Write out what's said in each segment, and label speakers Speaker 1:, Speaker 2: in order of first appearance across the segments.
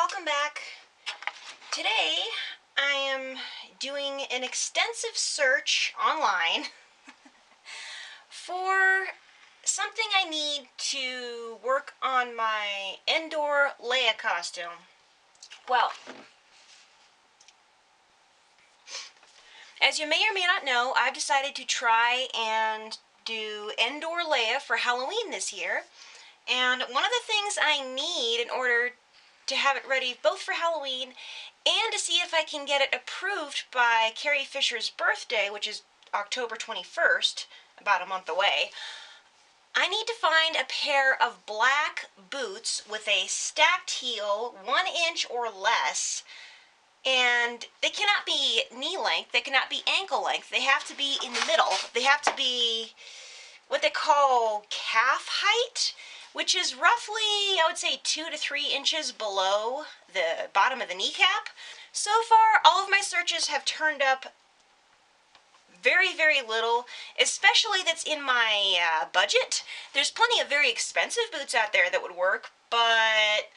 Speaker 1: welcome back. Today I am doing an extensive search online for something I need to work on my Endor Leia costume. Well, as you may or may not know, I've decided to try and do Endor Leia for Halloween this year. And one of the things I need in order to have it ready both for Halloween and to see if I can get it approved by Carrie Fisher's birthday, which is October 21st, about a month away, I need to find a pair of black boots with a stacked heel, 1 inch or less, and they cannot be knee length, they cannot be ankle length, they have to be in the middle. They have to be what they call calf height, which is roughly, I would say, 2 to 3 inches below the bottom of the kneecap. So far, all of my searches have turned up very, very little, especially that's in my budget. There's plenty of very expensive boots out there that would work, but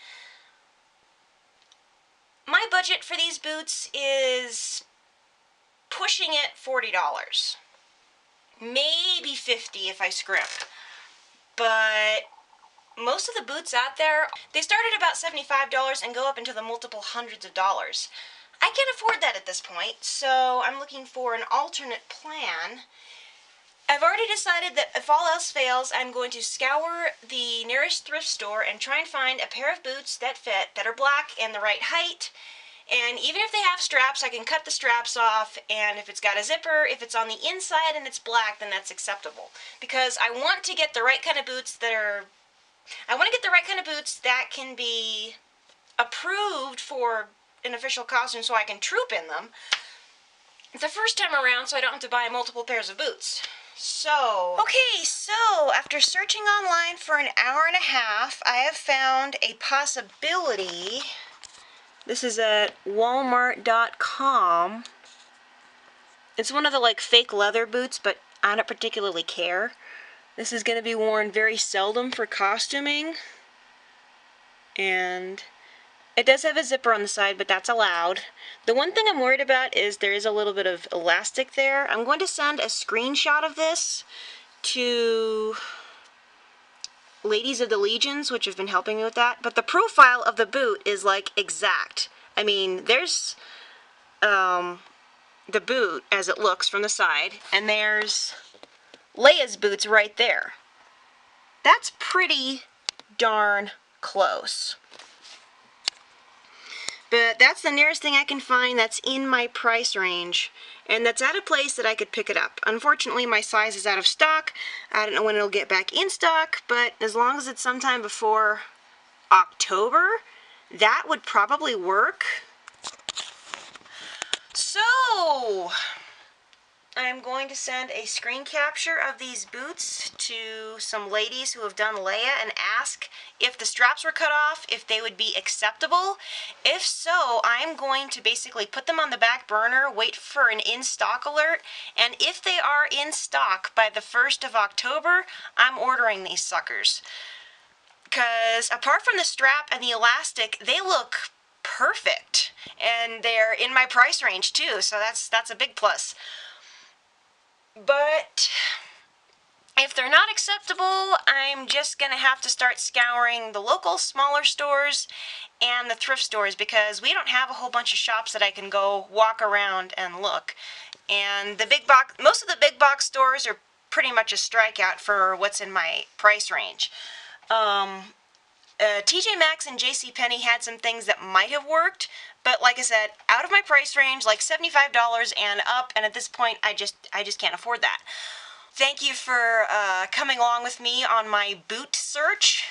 Speaker 1: my budget for these boots is pushing it $40. Maybe $50 if I scrimp. But most of the boots out there, they start at about $75 and go up into the multiple hundreds of dollars. I can't afford that at this point, so I'm looking for an alternate plan. I've already decided that if all else fails, I'm going to scour the nearest thrift store and try and find a pair of boots that fit, that are black and the right height. And even if they have straps, I can cut the straps off, and if it's got a zipper, if it's on the inside and it's black, then that's acceptable. Because I want to get the right kind of boots that can be approved for an official costume so I can troop in them the first time around, so I don't have to buy multiple pairs of boots. So after searching online for an hour and a half, I have found a possibility. This is at Walmart.com. It's one of the fake leather boots, but I don't particularly care. This is going to be worn very seldom for costuming. And it does have a zipper on the side, but that's allowed. The one thing I'm worried about is there is a little bit of elastic there. I'm going to send a screenshot of this to Ladies of the Legions, which have been helping me with that, but the profile of the boot is exact. I mean, there's the boot as it looks from the side, and there's Leia's boots right there. That's pretty darn close. But that's the nearest thing I can find that's in my price range, and that's at a place that I could pick it up. Unfortunately, my size is out of stock. I don't know when it'll get back in stock, but as long as it's sometime before October, that would probably work. So I'm going to send a screen capture of these boots to some ladies who have done Leia and ask if the straps were cut off, if they would be acceptable. If so, I'm going to basically put them on the back burner, wait for an in-stock alert, and if they are in stock by the 1st of October, I'm ordering these suckers. Because apart from the strap and the elastic, they look perfect, and they're in my price range too, so that's a big plus. But if they're not acceptable, I'm just going to have to start scouring the local smaller stores and the thrift stores, because we don't have a whole bunch of shops that I can go walk around and look. And most of the big box stores are pretty much a strikeout for what's in my price range. TJ Maxx and JCPenney had some things that might have worked, but like I said, out of my price range, like $75 and up, and at this point, I just can't afford that. Thank you for coming along with me on my boot search.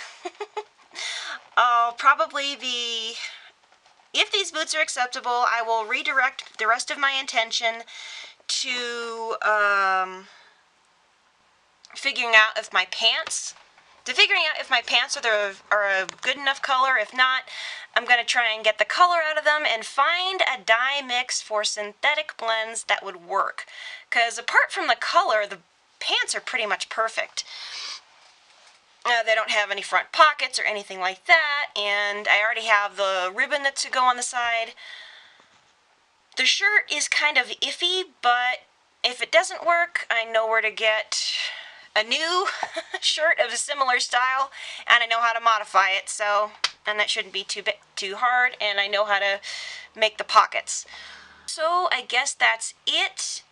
Speaker 1: I'll probably be, if these boots are acceptable, I will redirect the rest of my attention to figuring out if my pants are a good enough color. If not, I'm going to try and get the color out of them and find a dye mix for synthetic blends that would work. Because apart from the color, the pants are pretty much perfect. They don't have any front pockets or anything like that, and I already have the ribbon that's to go on the side. The shirt is kind of iffy, but if it doesn't work, I know where to get a new shirt of a similar style, and I know how to modify it, and that shouldn't be too hard, and I know how to make the pockets. So I guess that's it.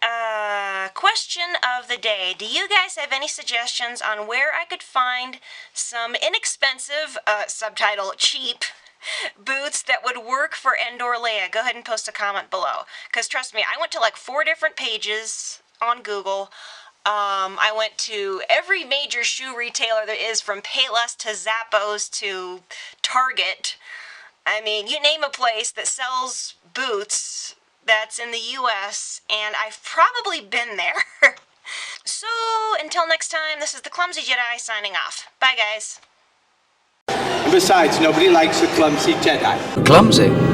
Speaker 1: Question of the day. Do you guys have any suggestions on where I could find some inexpensive, subtitle cheap, boots that would work for Endor Leia? Go ahead and post a comment below. Because trust me, I went to like 4 different pages on Google. I went to every major shoe retailer there is, from Payless to Zappos to Target. I mean, you name a place that sells boots that's in the US, and I've probably been there. So, until next time, this is the Clumsy Jedi signing off. Bye, guys.
Speaker 2: Besides, nobody likes the clumsy Jedi.
Speaker 3: Clumsy?